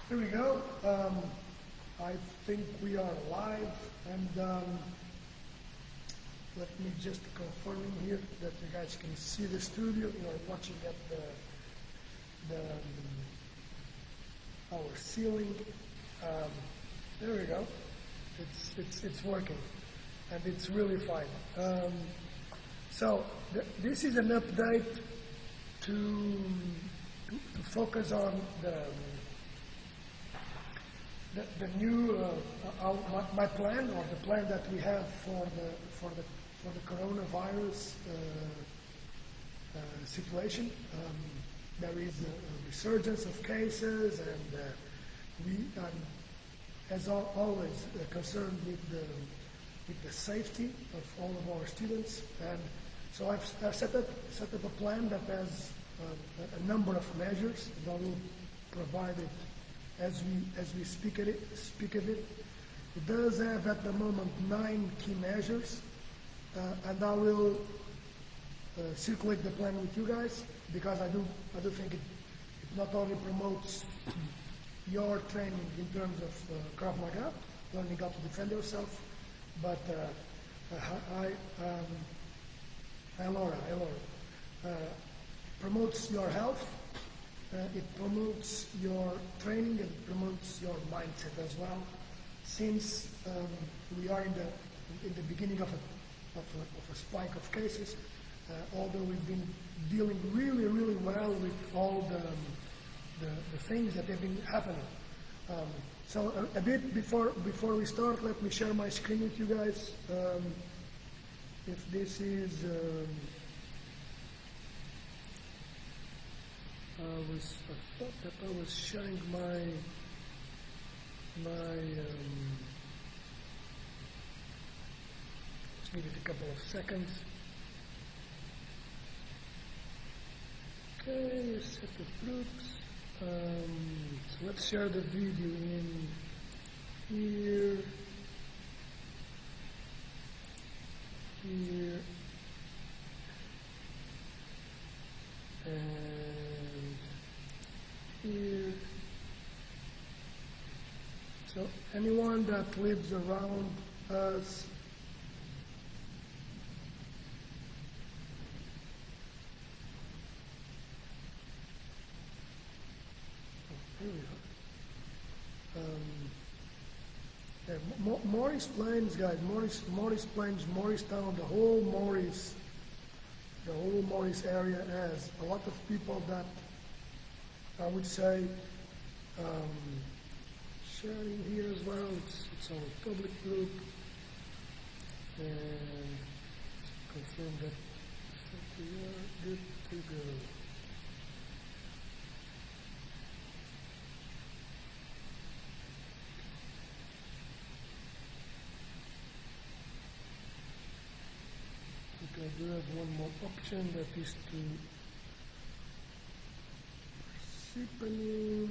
Here we go. I think we are live, and let me just confirm in here that you guys can see the studio. You are watching at our ceiling. There we go. It's working, and it's really fine. So this is an update to focus on the new my plan, or the plan that we have for the coronavirus situation. There is a resurgence of cases, and we are, as always, concerned with the safety of all of our students. And so I've set up a plan that has a number of measures, and I will provide it as we speak of it. It does have at the moment 9 key measures, and I will circulate the plan with you guys, because I do think it not only promotes your training in terms of Krav Maga, learning how to defend yourself, but Laura, promotes your health. It promotes your training, and it promotes your mindset as well. Since we are in the beginning of a spike of cases, although we've been dealing really well with all the things that have been happening. So a bit before we start, let me share my screen with you guys. If this is I thought that I was sharing my just give it a couple of seconds. Okay, a set of groups. So let's share the video in here, and here. So anyone that lives around us, here we are. Morris Plains, guys. Morris Plains, Morristown, the whole Morris area has a lot of people that I would say sharing here as well. It's our public group, and confirm that we are good to go. I do have one more option, that is to Symphony.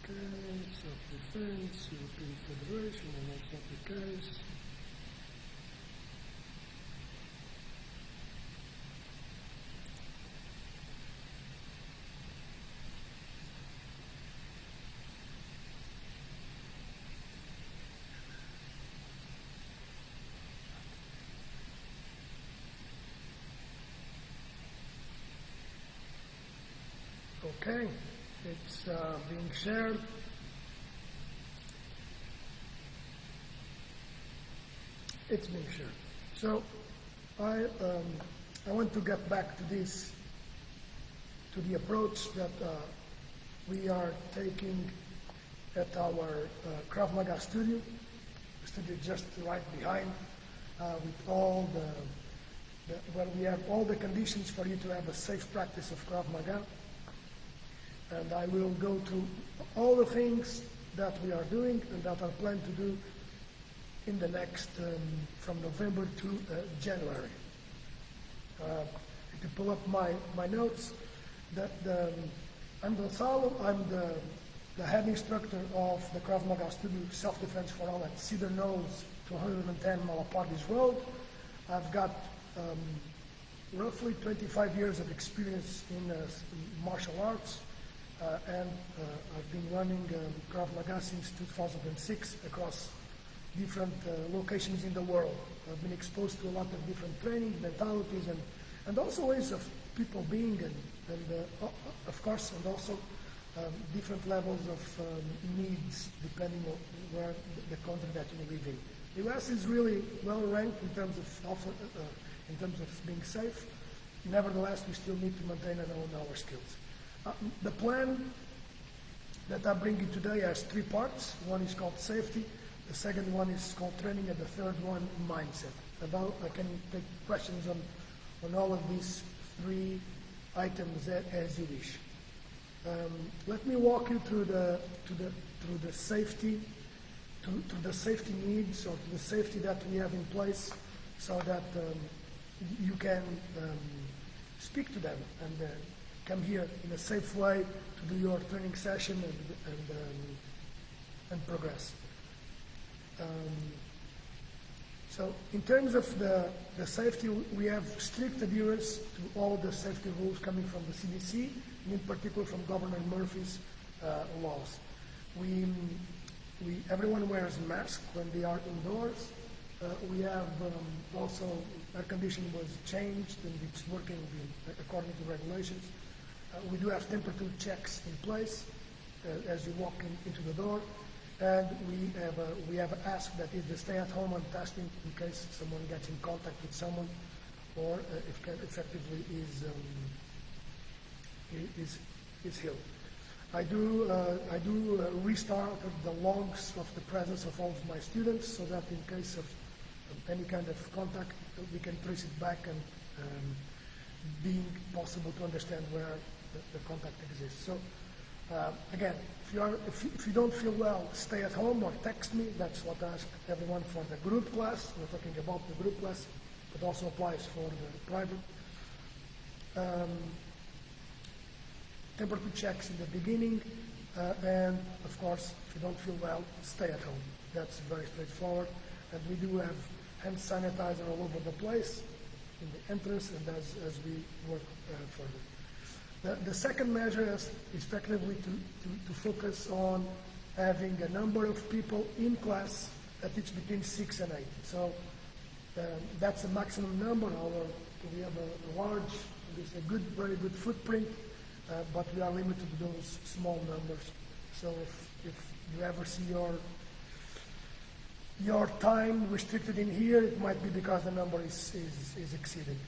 Okay, self-defense, European Federation, and that's not the case. Okay, it's being shared. It's being shared. So I want to get back to the approach that we are taking at our Krav Maga studio. The studio just right behind, with all where we have all the conditions for you to have a safe practice of Krav Maga. And I will go through all the things that we are doing and that I plan to do in the next, from November to January. If you pull up my notes, I'm Gonzalo. I'm the head instructor of the Krav Maga Studio Self-Defense for All at Cedar, Knolls, 210 Malapardis Road. I've got roughly 25 years of experience in martial arts, and I've been running Krav Maga since 2006 across different locations in the world. I've been exposed to a lot of different training, mentalities, and also ways of people being, and of course, and also different levels of needs depending on where the country that you live in. The U.S. is really well ranked in terms of being safe. Nevertheless, we still need to maintain and own our skills. The plan that I bring you today has three parts. One is called safety, the second one is called training, and the third one, mindset. And I can take questions on all of these three items as you wish. Let me walk you through the safety, to the safety needs, or to the safety that we have in place, so that you can speak to them and come here in a safe way to do your training session and progress. So in terms of the safety, we have strict adherence to all the safety rules coming from the CDC, and in particular from Governor Murphy's laws. Everyone wears a mask when they are indoors. We have also, air conditioning was changed and it's working according to regulations. We do have temperature checks in place as you walk into the door. And we have asked that is the stay-at-home and testing in case someone gets in contact with someone, or effectively is ill. I do restart the logs of the presence of all of my students, so that in case of any kind of contact, we can trace it back and being possible to understand where the contact exists. So. Again, if you don't feel well, stay at home or text me. That's what I ask everyone for the group class. We're talking about the group class, but also applies for the private. Temperature checks in the beginning, and of course, if you don't feel well, stay at home. That's very straightforward. And we do have hand sanitizer all over the place in the entrance and as we work further. The second measure is effectively to focus on having a number of people in class that is between 6 and 8. So that's a maximum number. We have a large, very good footprint, but we are limited to those small numbers. So if you ever see your time restricted in here, it might be because the number is exceeded.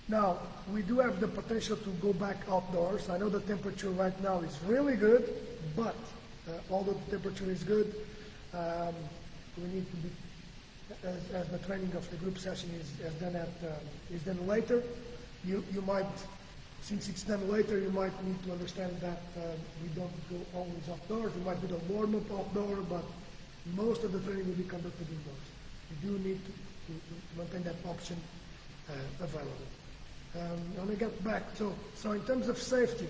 Now, we do have the potential to go back outdoors. I know the temperature right now is really good, but although the temperature is good, we need to be, as the training of the group session is done later, you might, since it's done later, you might need to understand that we don't go always outdoors. We might do the warm-up outdoor, but most of the training will be conducted indoors. You do need to maintain that option available. Let me get back. So in terms of safety,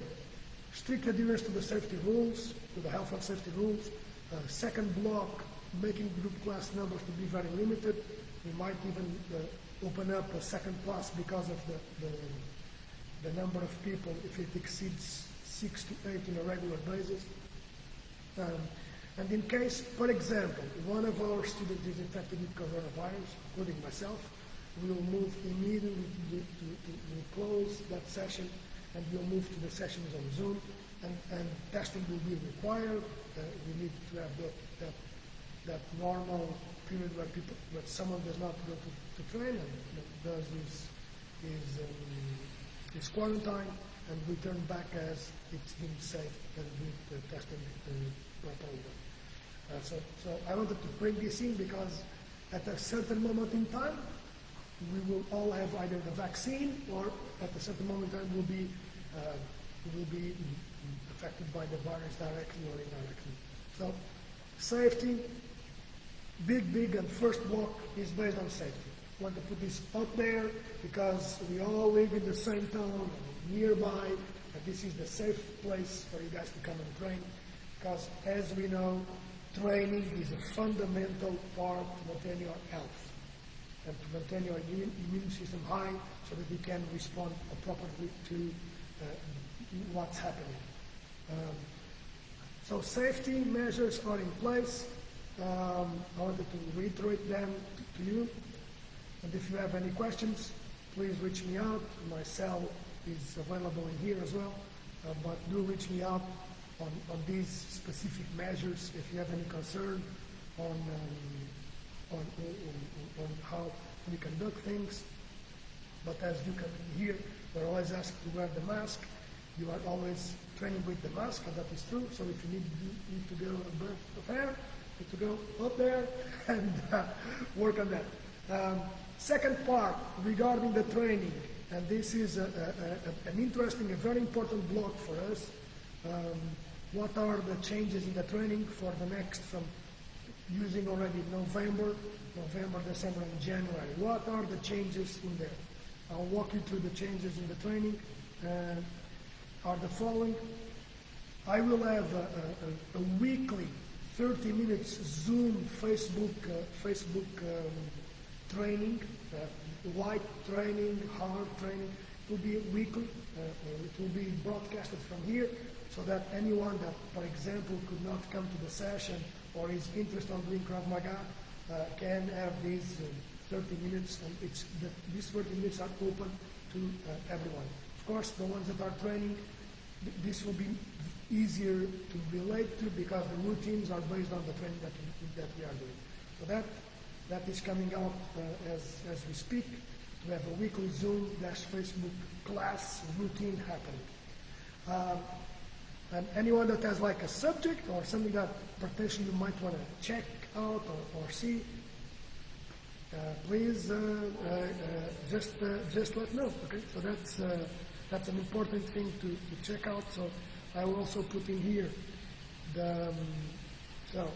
strict adherence to the safety rules, to the health and safety rules. Second block, making group class numbers to be very limited. We might even open up a second class because of the number of people if it exceeds 6 to 8 on a regular basis. And in case, for example, one of our students is infected with coronavirus, including myself, we will move immediately to close that session, and we'll move to the sessions on Zoom, and testing will be required. We need to have that normal period where someone does not go to train and does his quarantine, and return back as it's deemed safe and with the testing properly done. So I wanted to bring this in because at a certain moment in time, we will all have either the vaccine, or at a certain moment in time will be affected by the virus directly or indirectly. So safety, big, and first block is based on safety. I want to put this out there because we all live in the same town, nearby, and this is the safe place for you guys to come and train, because as we know, training is a fundamental part to maintain your health and to maintain your immune system high so that you can respond appropriately to what's happening. So safety measures are in place. I wanted to reiterate them to you. And if you have any questions, please reach me out. My cell is available in here as well. But do reach me out on these specific measures if you have any concern on how we conduct things. But as you can hear, we're always asked to wear the mask. You are always training with the mask, and that is true. So if you need to go a breath of air, need to go up there and work on that. Second part regarding the training, and this is an interesting, a very important block for us. What are the changes in the training for the next, from using already November, December, and January? What are the changes in there? I'll walk you through the changes in the training. Are the following. I will have a weekly 30 minutes Zoom Facebook training, light training, hard training. It will be weekly. It will be broadcasted from here so that anyone that, for example, could not come to the session or is interested in doing Krav Maga can have these 30 minutes, and these 30 minutes are open to everyone. Of course, the ones that are training, this will be easier to relate to because the routines are based on the training that we are doing. So that is coming out as we speak. We have a weekly Zoom/Facebook class routine happening. And anyone that has like a subject or something that potentially you might want to check out or see, please just let know. Okay, so that's an important thing to check out. So I will also put in here so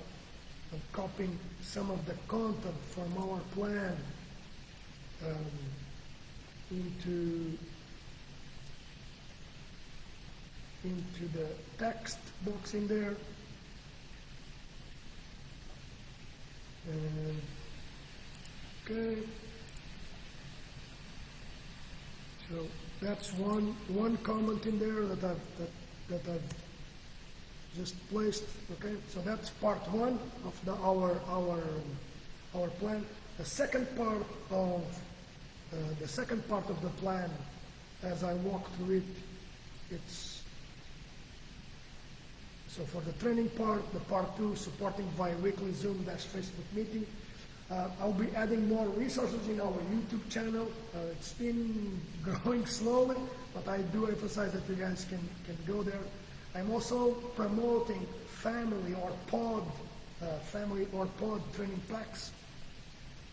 I'm copying some of the content from our plan into the text box in there. Okay. So that's one comment in there that I've just placed. Okay, so that's part one of our plan. The second part of the plan, as I walk through it, it's so for the training part, the part two, supporting via weekly Zoom/Facebook meeting. I'll be adding more resources in our YouTube channel. It's been growing slowly, but I do emphasize that you guys can go there. I'm also promoting family or pod training packs.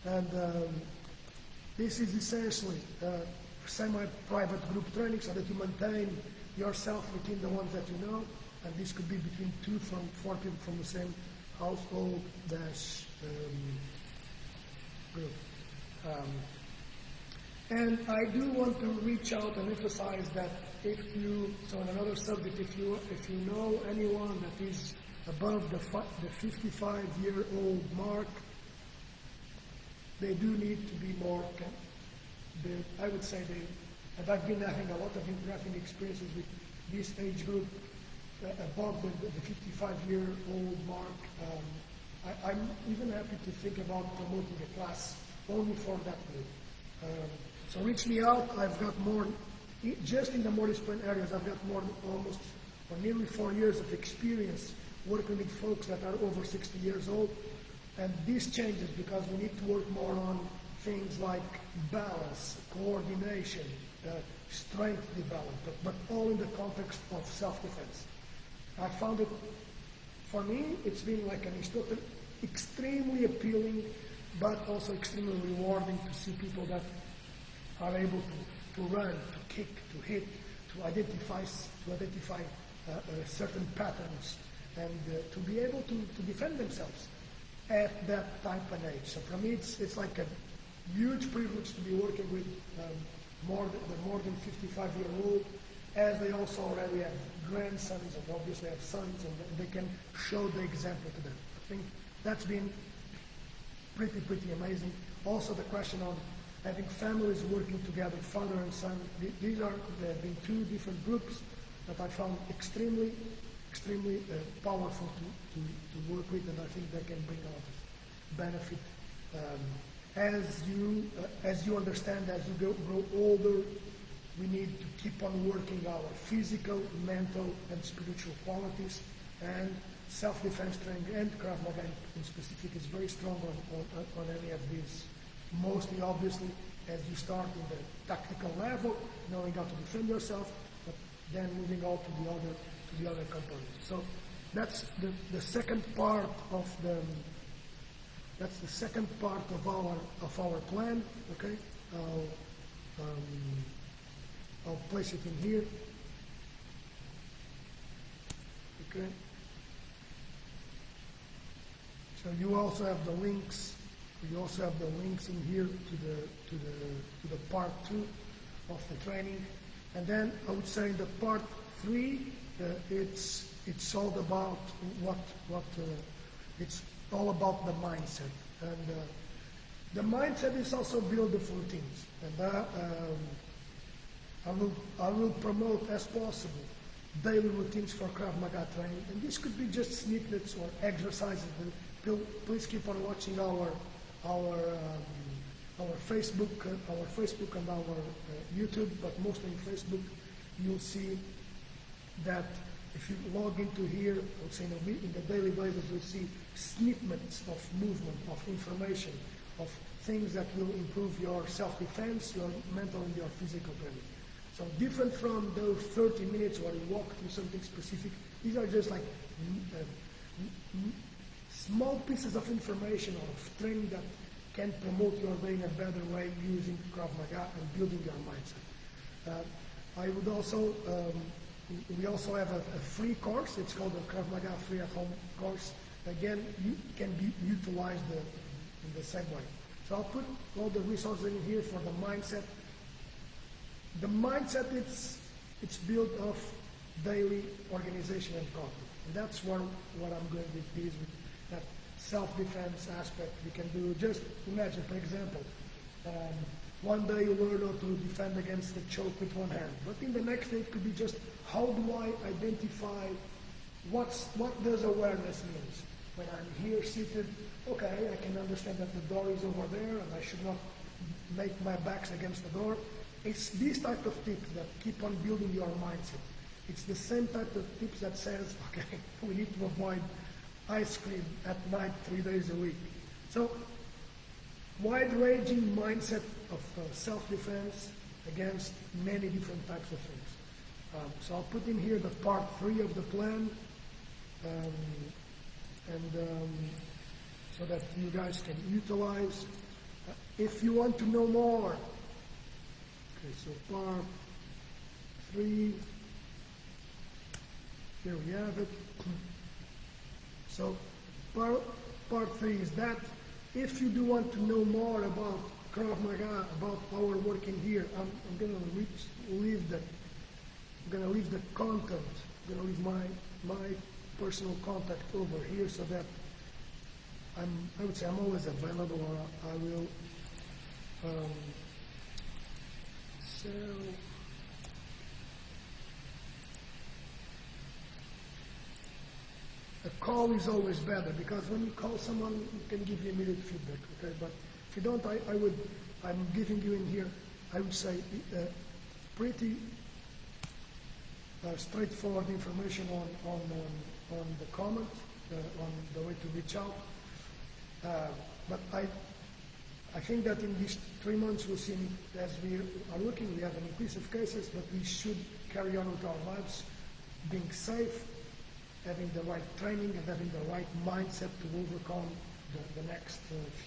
And this is essentially semi-private group training so that you maintain yourself within the ones that you know. And this could be between 2 from 4 people from the same household group. And I do want to reach out and emphasize that so on another subject, if you know anyone that is above the 55-year-old mark, they do need to be more, I would say and I've been having a lot of interacting experiences with this age group above the 55-year-old mark. I'm even happy to think about promoting a class only for that group. So reach me out. I've got more, just in the more disciplined areas, I've got almost nearly 4 years of experience working with folks that are over 60 years old. And this changes because we need to work more on things like balance, coordination, strength development, but all in the context of self-defense. I found it, for me, it's been like an instructor, extremely appealing, but also extremely rewarding to see people that are able to run, to kick, to hit, to identify certain patterns, and to be able to defend themselves at that type of age. So for me, it's like a huge privilege to be working with the more than 55-year-old, as they also already have grandsons and obviously have sons, and they can show the example to them. I think that's been pretty amazing. Also the question on having families working together, father and son. There have been 2 different groups. that I found extremely powerful to work with, and I think they can bring a lot of benefit. As you understand, as you grow older, we need to keep on working our physical, mental, and spiritual qualities, and self-defense training and Krav Maga in specific is very strong on any of these. Mostly, obviously, as you start in the tactical level, knowing how to defend yourself, but then moving on to the other components. So that's the second part of our plan. Okay, I'll place it in here. Okay. So you also have the links. You also have the links in here to the part 2 of the training, and then I would say in the part 3, it's all about it's all about the mindset, and the mindset is also build the routines, and I will promote as possible daily routines for Krav Maga training, and this could be just snippets or exercises. Please keep on watching our Facebook and our YouTube, but mostly in Facebook. You'll see that if you log into here, I would say in the daily basis, you'll see snippets of movement, of information, of things that will improve your self-defense, your mental and your physical training. So different from those 30 minutes where you walk through something specific, these are just like small pieces of information or of training that can promote your day in a better way using Krav Maga and building your mindset. I would also, we also have a free course. It's called the Krav Maga Free at Home course. Again, you can be utilized in the same way. So I'll put all the resources in here for the mindset. The mindset, it's built of daily organization and content. And that's what I'm going with this, with that self-defense aspect. You can do, just imagine, for example, one day you learn how to defend against the choke with one hand, but in the next day it could be just, how do I identify what does awareness means? When I'm here seated, okay, I can understand that the door is over there and I should not make my backs against the door. It's these type of tips that keep on building your mindset. It's the same type of tips that says, okay, we need to avoid ice cream at night 3 days a week. So, wide-ranging mindset of self-defense against many different types of things. So I'll put in here the part 3 of the plan, so that you guys can utilize. If you want to know more, okay, so part 3, here we have it. So part 3 is that. If you do want to know more about Krav Maga, about our work in here, I'm going to leave the content. I'm going to leave my personal contact over here, so that I would say I'm always available, or I will. So. A call is always better, because when you call someone, you can give you immediate feedback. Okay, but if you don't, I'm giving you in here, I would say, pretty straightforward information on the comment, on the way to reach out. But I think that in these 3 months we'll see, as we are looking, we have an increase of cases, but we should carry on with our lives, being safe, having the right training and having the right mindset to overcome the next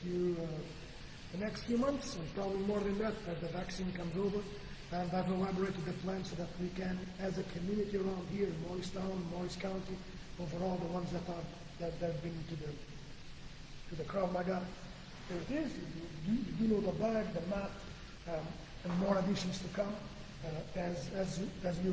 few months, and probably more than that as the vaccine comes over. And I've elaborated the plan so that we can, as a community around here in Morristown, Morris County, overall the ones that have been to the Krav Maga. There it is. You know the bag, the mat, and more additions to come as we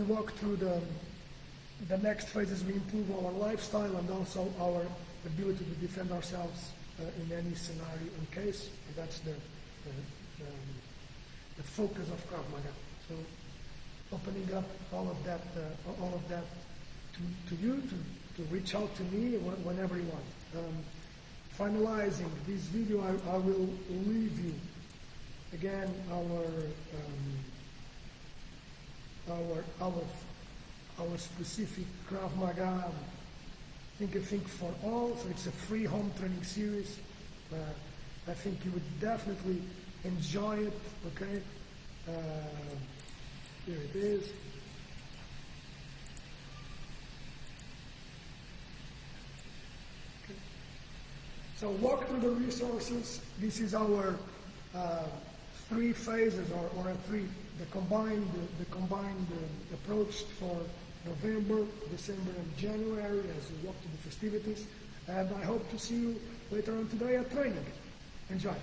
walk through the next phases. We improve our lifestyle and also our ability to defend ourselves in any scenario and case. And that's the focus of Krav Maga. So opening up all of that to you, to reach out to me whenever you want. Finalizing this video, I will leave you again our specific Krav Maga think for all. So it's a free home training series. I think you would definitely enjoy it. Okay, here it is. Okay. So walk through the resources. This is our 3 phases, or the combined approach for November, December, and January as we walk to the festivities. And I hope to see you later on today at training. Enjoy.